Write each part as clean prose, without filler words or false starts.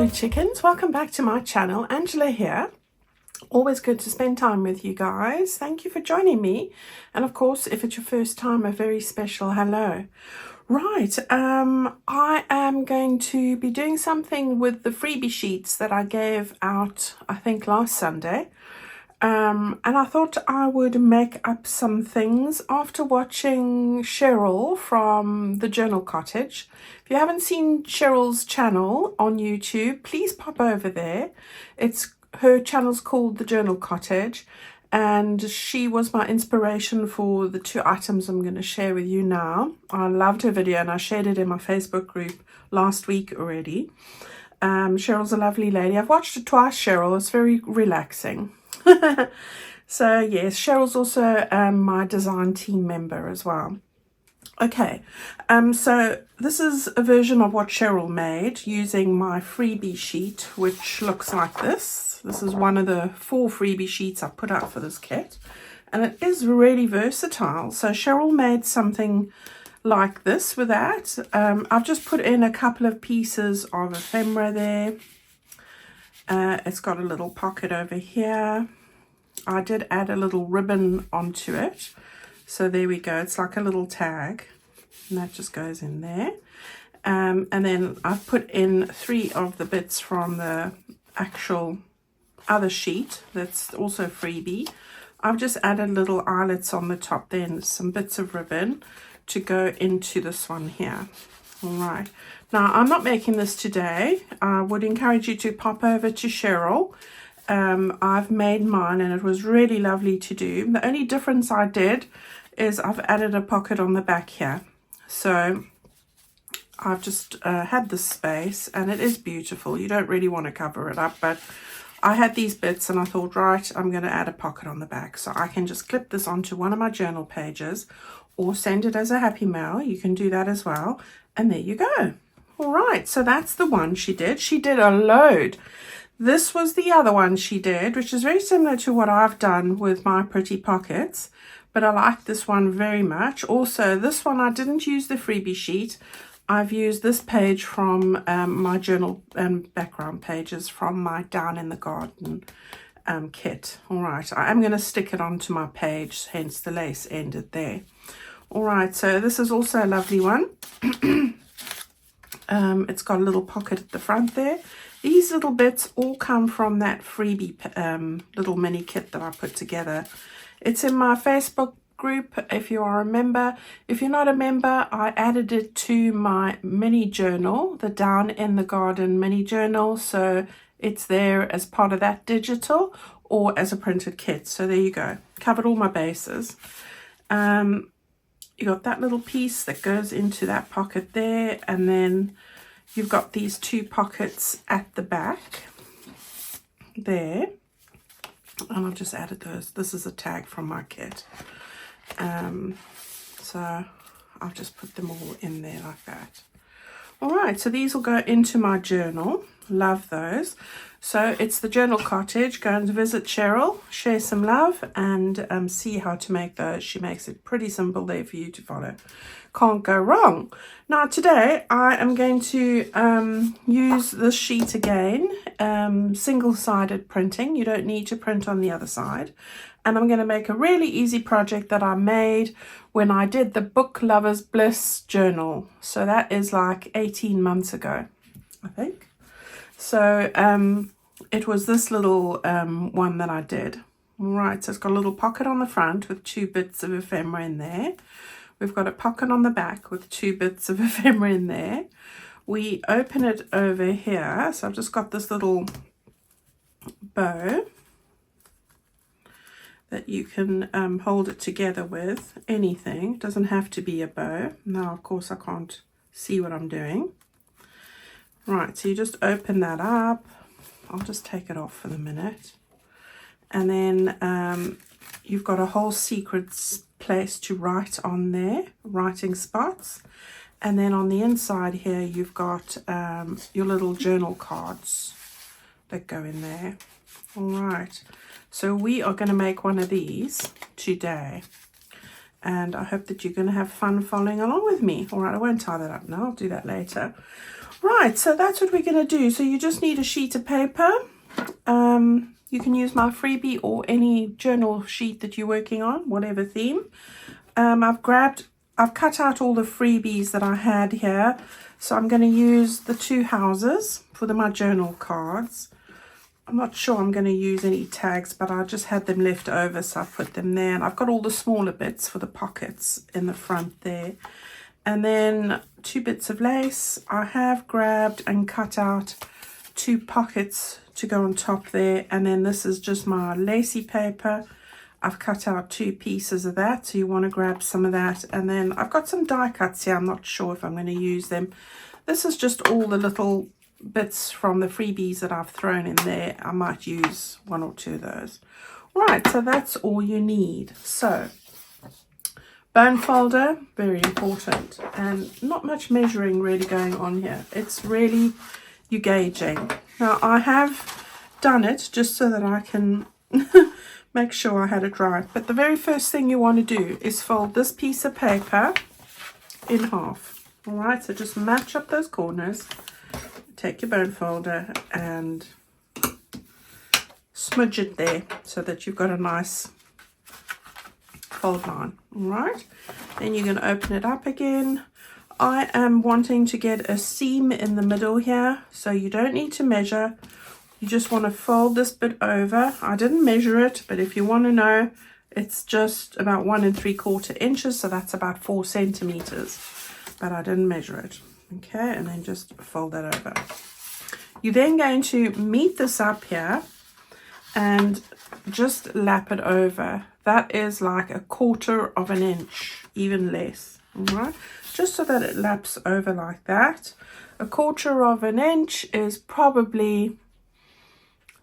Hello chickens, welcome back to my channel. Angela here. Always good to spend time with you guys. Thank you for joining me. And of course, if it's your first time, a very special hello. Right, I am going to be doing something with the freebie sheets that I gave out, I think last Sunday. And I thought I would make up some things after watching Cheryl from the Journal Cottage. If you haven't seen Cheryl's channel on YouTube, please pop over there. Her channel's called the Journal Cottage, and she was my inspiration for the two items I'm going to share with you now. I loved her video and I shared it in my Facebook group last week already. Cheryl's a lovely lady. I've watched it twice, Cheryl. It's very relaxing. So yes, Cheryl's also my design team member as well. Okay, so this is a version of what Cheryl made using my freebie sheet, which looks like this. This is one of the 4 freebie sheets I put out for this kit, and it is really versatile. So Cheryl made something like this with that. I've just put in a couple of pieces of ephemera there. It's got a little pocket over here. I did add a little ribbon onto it. So there we go. It's like a little tag. And that just goes in there. And then I've put in 3 of the bits from the actual other sheet. That's also freebie. I've just added little eyelets on the top there and some bits of ribbon to go into this one here. All right. Now, I'm not making this today. I would encourage you to pop over to Cheryl. I've made mine and it was really lovely to do. The only difference I did is I've added a pocket on the back here. So I've just had this space and it is beautiful. You don't really want to cover it up, but I had these bits and I thought, right, I'm going to add a pocket on the back. So I can just clip this onto one of my journal pages or send it as a happy mail. You can do that as well. And there you go. All right, so that's the one she did. She did a load. This was the other one she did, which is very similar to what I've done with my pretty pockets, but I like this one very much. Also, this one I didn't use the freebie sheet. I've used this page from my journal and background pages from my Down in the Garden kit. All right, I am going to stick it onto my page, hence the lace ended there. All right, so this is also a lovely one. It's got a little pocket at the front there. These little bits all come from that freebie little mini kit that I put together. It's in my Facebook group if you are a member. If you're not a member, I added it to my mini journal, the Down in the Garden mini journal. So it's there as part of that digital or as a printed kit. So there you go. Covered all my bases. You got that little piece that goes into that pocket there, and then you've got these 2 pockets at the back there, and I've just added those. This is a tag from my kit, so I've just put them all in there like that. All right, so these will go into my journal. Love those. So it's the Journal Cottage. Go and visit Cheryl, share some love, and see how to make those. She makes it pretty simple there for you to follow. Can't go wrong. Now today I am going to use this sheet again, single-sided printing. You don't need to print on the other side. And I'm going to make a really easy project that I made when I did the Book Lovers Bliss journal. So that is like 18 months ago, I think. So it was this little one that I did. All right, so it's got a little pocket on the front with 2 bits of ephemera in there. We've got a pocket on the back with 2 bits of ephemera in there. We open it over here. So I've just got this little bow that you can hold it together with anything. It doesn't have to be a bow. Now, of course, I can't see what I'm doing. Right, so you just open that up. I'll just take it off for the minute. And then you've got a whole secret place to write on there, writing spots. And then on the inside here, you've got your little journal cards that go in there. All right, so we are going to make one of these today. and I hope that you're going to have fun following along with me. All right, I won't tie that up now. I'll do that later. Right, so that's what we're going to do. So you just need a sheet of paper. You can use my freebie or any journal sheet that you're working on, whatever theme. I've cut out all the freebies that I had here. So I'm going to use the two houses for my journal cards. I'm not sure I'm going to use any tags, but I just had them left over, so I put them there. And I've got all the smaller bits for the pockets in the front there. And then 2 bits of lace. I have grabbed and cut out 2 pockets to go on top there. And then this is just my lacy paper. I've cut out 2 pieces of that, so you want to grab some of that. And then I've got some die cuts here. I'm not sure if I'm going to use them. This is just all the little bits from the freebies that I've thrown in there. I might use 1 or 2 of those. Right, so that's all you need. So bone folder, very important, and not much measuring really going on here. It's really you gauging. Now I have done it just so that I can make sure I had it right. But the very first thing you want to do is fold this piece of paper in half. All right, so just match up those corners. Take your bone folder and smudge it there so that you've got a nice fold line. All right, then you're going to open it up again. I am wanting to get a seam in the middle here, so you don't need to measure. You just want to fold this bit over. I didn't measure it, but if you want to know, it's just about 1 3/4 inches, so that's about 4 centimeters, but I didn't measure it. Okay, and then just fold that over. You're then going to meet this up here and just lap it over. That is like 1/4 inch, even less. All right, just so that it laps over like that. 1/4 inch is probably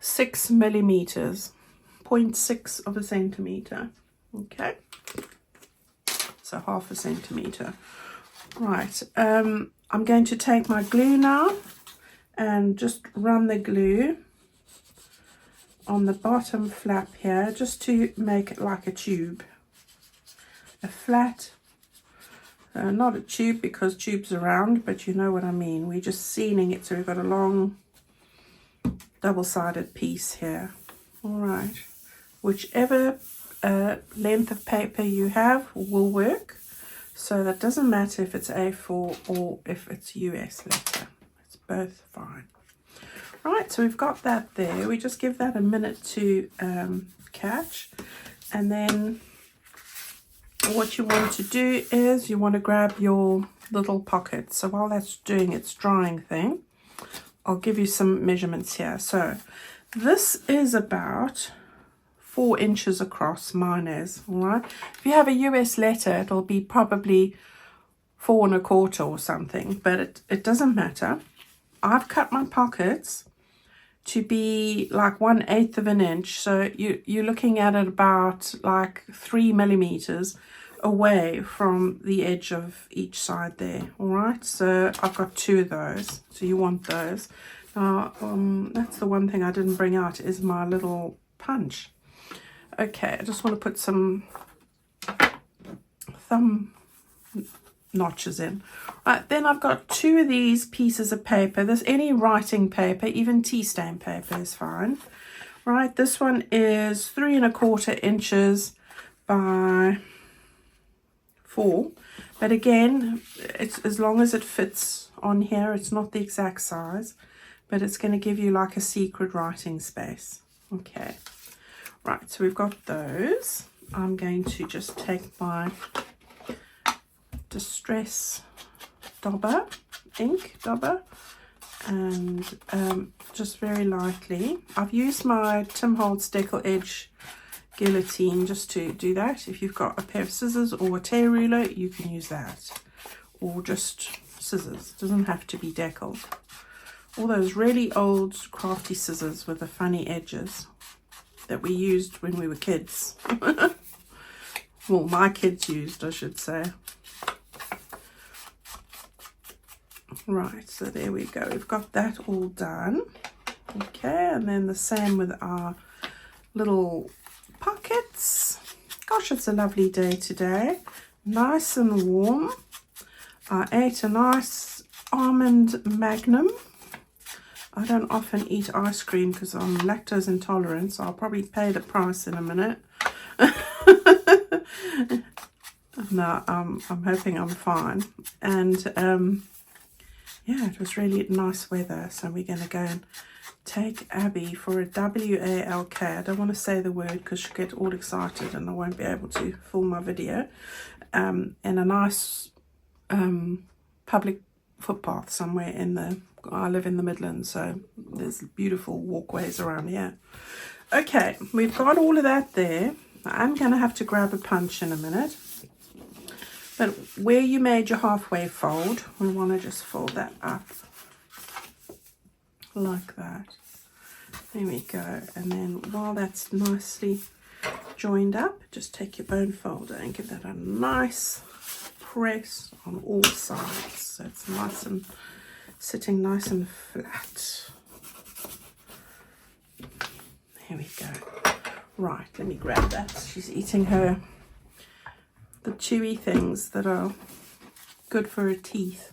6 millimeters, 0.6 centimeter. Okay, so 1/2 centimeter. Right, I'm going to take my glue now and just run the glue on the bottom flap here, just to make it like a tube, a flat, not a tube because tubes are round, but you know what I mean. We're just sealing it, so we've got a long double-sided piece here. All right, whichever length of paper you have will work. So that doesn't matter if it's A4 or if it's US letter. It's both fine. Right, so we've got that there. We just give that a minute to catch. And then what you want to do is you want to grab your little pocket. So while that's doing its drying thing, I'll give you some measurements here. So this is about 4 inches across, mine is. All right, if you have a US letter, it'll be probably 4 1/4 or something, but it doesn't matter. I've cut my pockets to be like 1/8 inch, so you're looking at it about like 3 millimeters away from the edge of each side there. All right, so I've got 2 of those, so you want those. Now that's the one thing I didn't bring out is my little punch. Okay, I just want to put some thumb notches in. Right, then I've got 2 of these pieces of paper. There's any writing paper, even tea stain paper is fine. Right, this one is 3 1/4 inches by 4. But again, it's as long as it fits on here, it's not the exact size, but it's going to give you like a secret writing space. Okay. Right, so we've got those. I'm going to just take my Distress dauber, ink dauber, and just very lightly. I've used my Tim Holtz Deckle Edge guillotine just to do that. If you've got a pair of scissors or a tear ruler, you can use that. Or just scissors. It doesn't have to be deckled. All those really old crafty scissors with the funny edges that we used when we were kids. Well, my kids used, I should say. Right, so there we go. We've got that all done. Okay, and then the same with our little pockets. Gosh, it's a lovely day today. Nice and warm. I ate a nice almond magnum. I don't often eat ice cream because I'm lactose intolerant, so I'll probably pay the price in a minute. No, I'm hoping I'm fine. And yeah, it was really nice weather, so we're going to go and take Abby for a WALK. I don't want to say the word because she'll get all excited and I won't be able to film my video. In a nice public footpath somewhere in the... I live in the Midlands, so there's beautiful walkways around here. Okay, we've got all of that there. I'm going to have to grab a punch in a minute. But where you made your halfway fold, we want to just fold that up like that. There we go. And then while that's nicely joined up, just take your bone folder and give that a nice press on all sides. So it's nice and sitting nice and flat. Here we go. Right, let me grab that. She's eating the chewy things that are good for her teeth.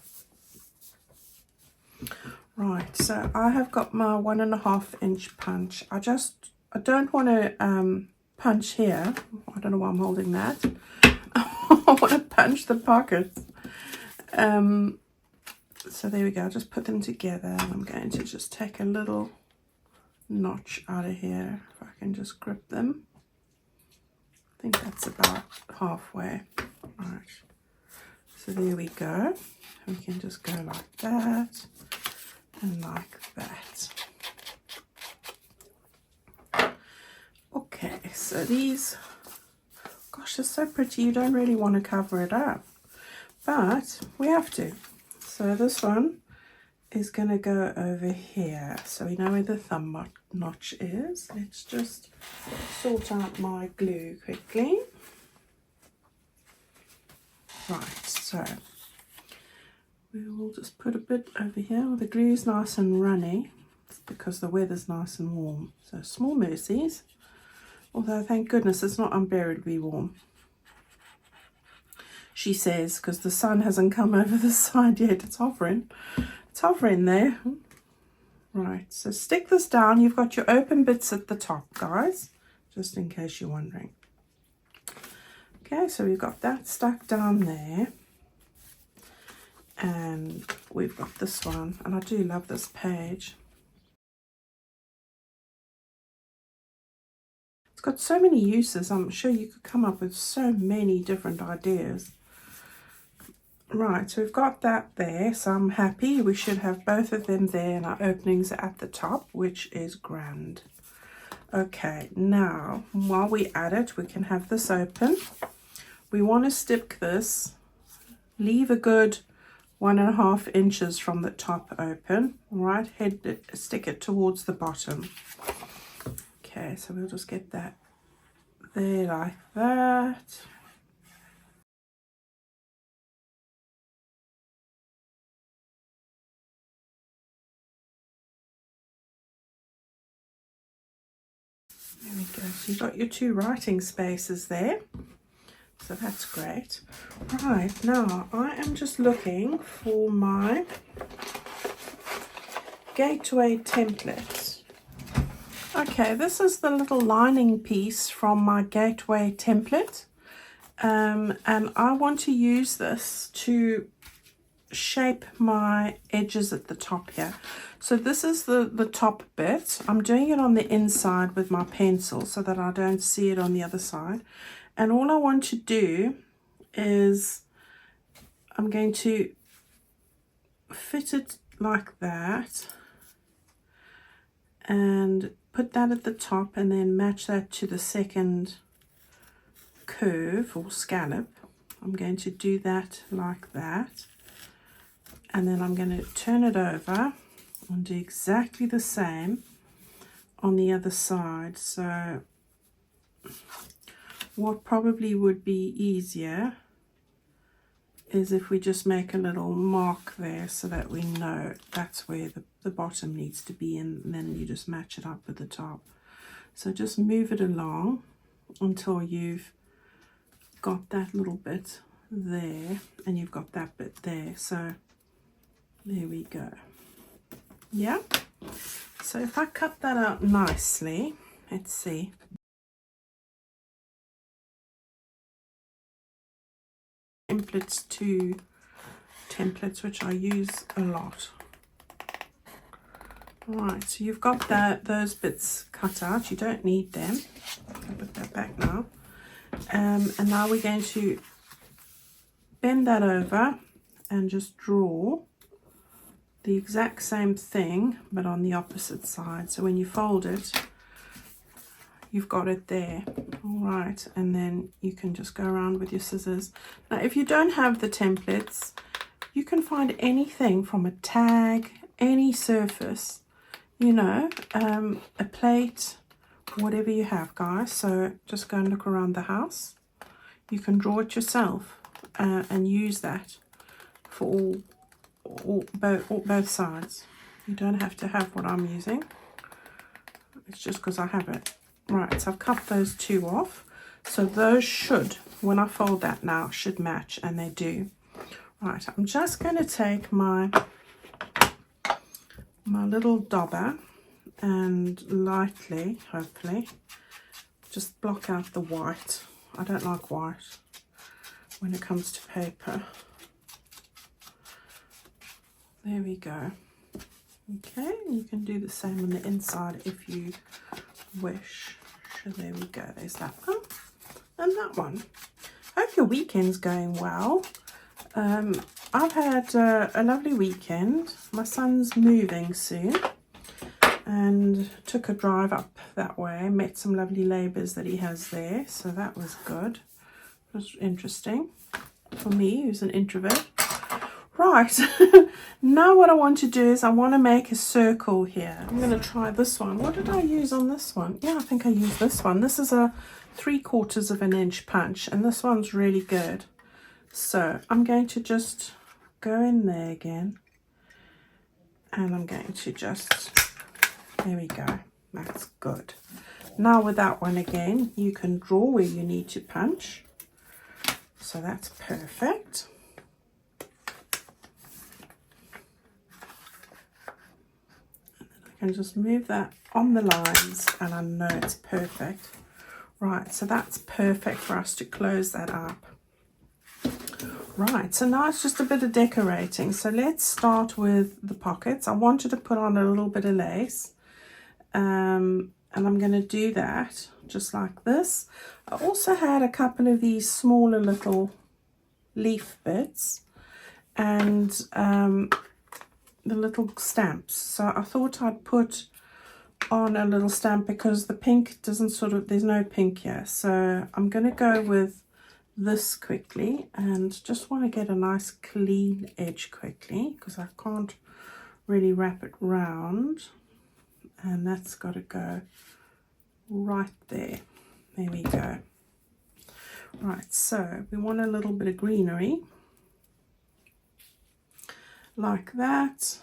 Right, so I have got my 1.5 inch punch. I don't want to punch here. I don't know why I'm holding that. I want to punch the pockets. So there we go. I'll just put them together, and I'm going to just take a little notch out of here. If I can just grip them. I think that's about halfway. Right. So there we go. We can just go like that. And like that. Okay, so these, gosh, they're so pretty. You don't really want to cover it up, but we have to. So this one is going to go over here. So we know where the thumb notch is. Let's just sort out my glue quickly. Right, so we will just put a bit over here. Well, the glue is nice and runny. It's because the weather's nice and warm. So small mercies. Although, thank goodness, it's not unbearably warm. She says, because the sun hasn't come over the side yet. It's hovering. It's hovering there. Right, so stick this down. You've got your open bits at the top, guys. Just in case you're wondering. Okay, so we've got that stuck down there. And we've got this one, and I do love this page. It's got so many uses. I'm sure you could come up with so many different ideas. Right, so we've got that there, so I'm happy. We should have both of them there, and our openings are at the top, which is grand. Okay, now while we add it, we can have this open. We want to stick this, leave a good 1.5 inches from the top open. All right, stick it towards the bottom. Okay, so we'll just get that there like that. There we go. So you've got your 2 writing spaces there. So that's great. Right, now I am just looking for my gateway template. Okay, this is the little lining piece from my gateway template. And I want to use this to shape my edges at the top here. So this is the top bit. I'm doing it on the inside with my pencil so that I don't see it on the other side. And all I want to do is I'm going to fit it like that and put that at the top and then match that to the second curve or scallop. I'm going to do that like that. And then I'm going to turn it over and do exactly the same on the other side. So what probably would be easier is if we just make a little mark there so that we know that's where the bottom needs to be, and then you just match it up with the top. So just move it along until you've got that little bit there and you've got that bit there. So there we go. Yeah. So if I cut that out nicely, let's see. Templates which I use a lot. Right, so you've got those bits cut out. You don't need them. I'll put that back now. And now we're going to bend that over and just draw the exact same thing but on the opposite side. So when you fold it, you've got it there. All right, and then you can just go around with your scissors. Now if you don't have the templates, you can find anything from a tag, any surface, you know, a plate, whatever you have, guys. So just go and look around the house. You can draw it yourself and use that for both sides. You don't have to have what I'm using. It's just because I have it. Right, so I've cut those two off. So those should, when I fold that now, should match, and they do. Right, I'm just going to take my little dauber and lightly, hopefully, just block out the white. I don't like white when it comes to paper. There we go. Okay, you can do the same on the inside if you wish. So there we go. There's that one and that one. Hope your weekend's going well. I've had a lovely weekend. My son's moving soon and took a drive up that way. Met some lovely neighbours that he has there, so that was good. It was interesting for me, who's an introvert. Right, now what I want to do is I want to make a circle here. I'm going to try this one. What did I use on this one? Yeah, I think I used this one. This is a 3/4 of an inch punch, and this one's really good. So I'm going to just go in there again, and I'm going to just, there we go. That's good. Now with that one again, you can draw where you need to punch. So that's perfect. And just move that on the lines, and I know it's perfect. Right, so that's perfect for us to close that up. Right, so now it's just a bit of decorating. So let's start with the pockets. I wanted to put on a little bit of lace, and I'm going to do that just like this. I also had a couple of these smaller little leaf bits and the little stamps. So I thought I'd put on a little stamp because the pink doesn't there's no pink here. So I'm going to go with this quickly and just want to get a nice clean edge quickly because I can't really wrap it round, and that's got to go right there. There we go. Right, so we want a little bit of greenery like that,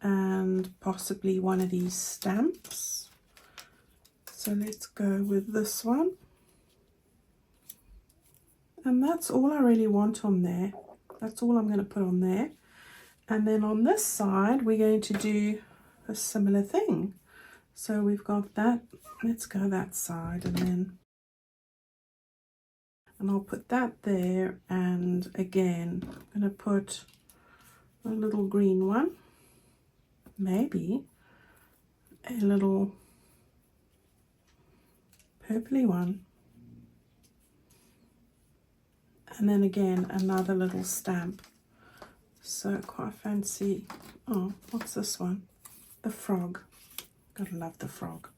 and possibly one of these stamps. So let's go with this one, and that's all I really want on there. That's all I'm going to put on there. And then on this side we're going to do a similar thing. So we've got that. Let's go that side, and I'll put that there, and again I'm going to put a little green one, maybe a little purpley one, and then again another little stamp. So quite fancy. Oh, what's this one? The frog. Gotta love the frog.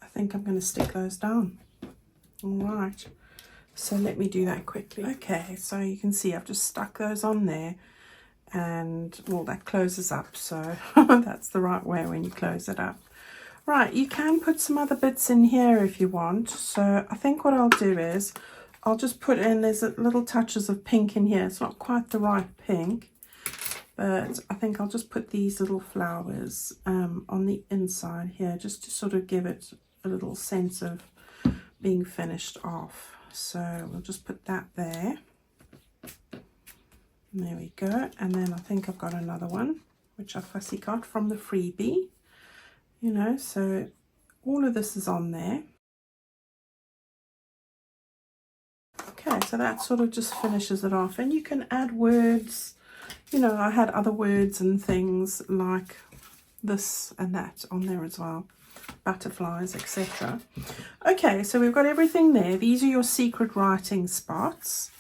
I think I'm going to stick those down. All right, so let me do that quickly. Okay, so you can see I've just stuck those on there, and well, that closes up, so that's the right way when you close it up. Right, you can put some other bits in here if you want. So I think what I'll do is I'll just put in, there's little touches of pink in here. It's not quite the right pink, but I think I'll just put these little flowers on the inside here, just to sort of give it a little sense of being finished off. So we'll just put that there. And there we go. And then I think I've got another one, which I fussy got from the freebie. You know, so all of this is on there. Okay, so that sort of just finishes it off. And you can add words. You know, I had other words and things like this and that on there as well. Butterflies, etc. Okay, so we've got everything there. These are your secret writing spots.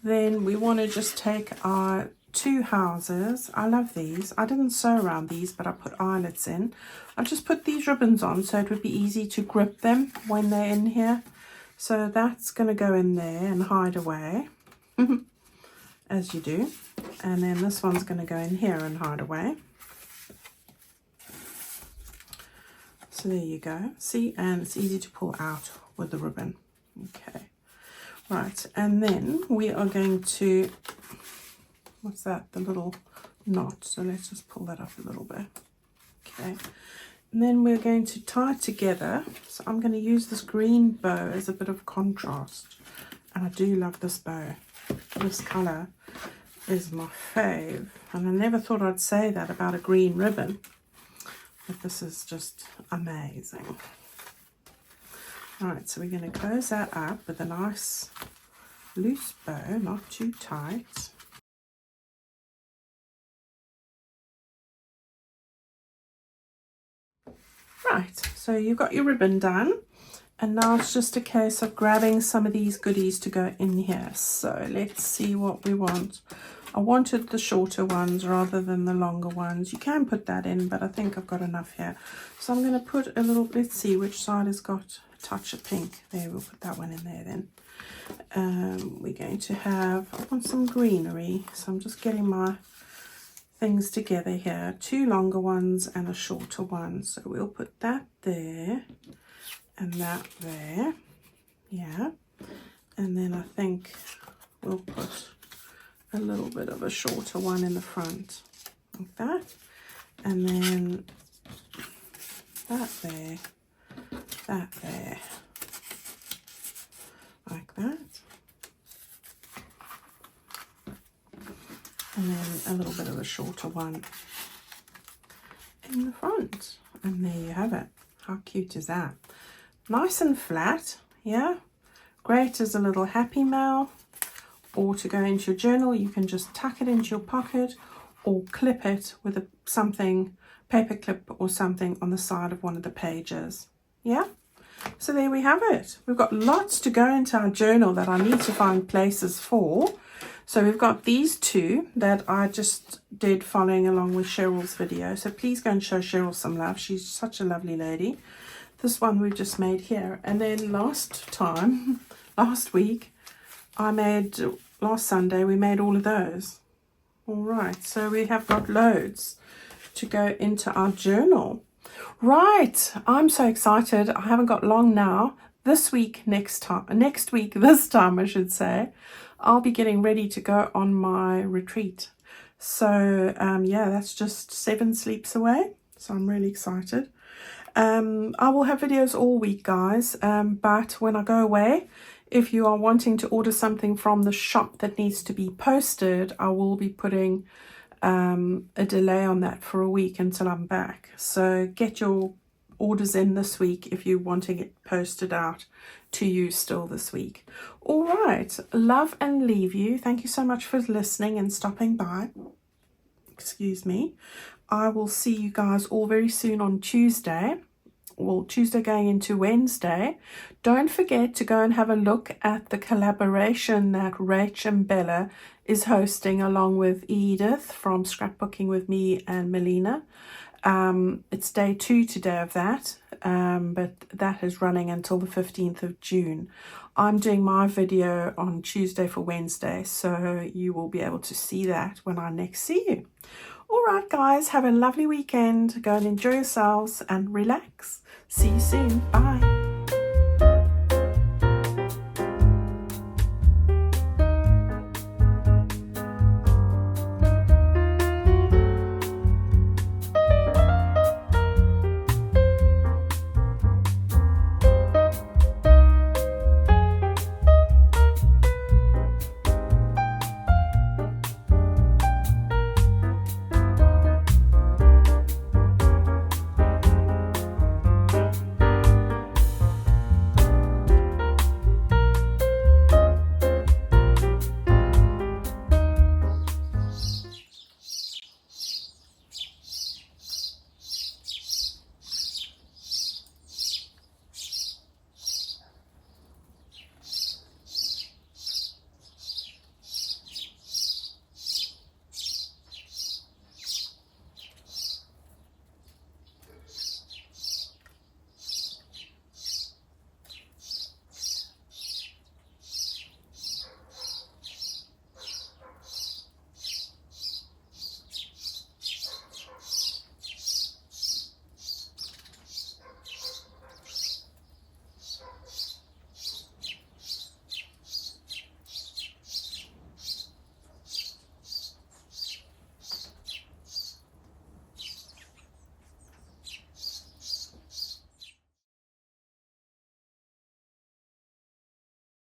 Then we want to just take our 2 houses. I love these. I didn't sew around these, but I put eyelets in. I just put these ribbons on so it would be easy to grip them when they're in here. So that's going to go in there and hide away, as you do. And then this one's going to go in here and hide away. So there you go. See, and it's easy to pull out with the ribbon. Okay. Right, and then we are going to, what's that? The little knot. So let's just pull that up a little bit. Okay. And then we're going to tie it together. So I'm going to use this green bow as a bit of contrast. And I do love this bow. This colour is my fave. And I never thought I'd say that about a green ribbon. But this is just amazing. All right, so we're going to close that up with a nice loose bow, not too tight. Right, so you've got your ribbon done. And now it's just a case of grabbing some of these goodies to go in here. So let's see what we want. I wanted the shorter ones rather than the longer ones. You can put that in, but I think I've got enough here. So I'm going to put a little, let's see which side has got a touch of pink. There, we'll put that one in there then. We're going to have, I want some greenery. So I'm just getting my things together here. 2 longer ones and a shorter one. So we'll put that there and that there. Yeah. And then I think we'll put a little bit of a shorter one in the front like that, and then that there, like that, and then a little bit of a shorter one in the front, and there you have it. How cute is that? Nice and flat. Yeah, great as a little happy mail. Or to go into your journal, you can just tuck it into your pocket or clip it with something, paper clip or something on the side of one of the pages. Yeah, so there we have it. We've got lots to go into our journal that I need to find places for. So we've got these 2 that I just did following along with Cheryl's video. So please go and show Cheryl some love. She's such a lovely lady. This one we've just made here. And then last week, last Sunday, we made all of those. All right, so we have got loads to go into our journal. Right, I'm so excited. I haven't got long now. This week, next week, this time I should say, I'll be getting ready to go on my retreat. So yeah, that's just 7 sleeps away. So I'm really excited. I will have videos all week, guys, but when I go away, if you are wanting to order something from the shop that needs to be posted, I will be putting a delay on that for a week until I'm back. So get your orders in this week if you're wanting it posted out to you still this week. All right, love and leave you. Thank you so much for listening and stopping by. Excuse me. I will see you guys all very soon on Tuesday. Well, Tuesday going into Wednesday. Don't forget to go and have a look at the collaboration that Rach and Bella is hosting along with Edith from Scrapbooking with Me and Melina. It's day 2 today of that, but that is running until the 15th of June. I'm doing my video on Tuesday for Wednesday, so you will be able to see that when I next see you. All right, guys, have a lovely weekend. Go and enjoy yourselves and relax. See you soon. Bye.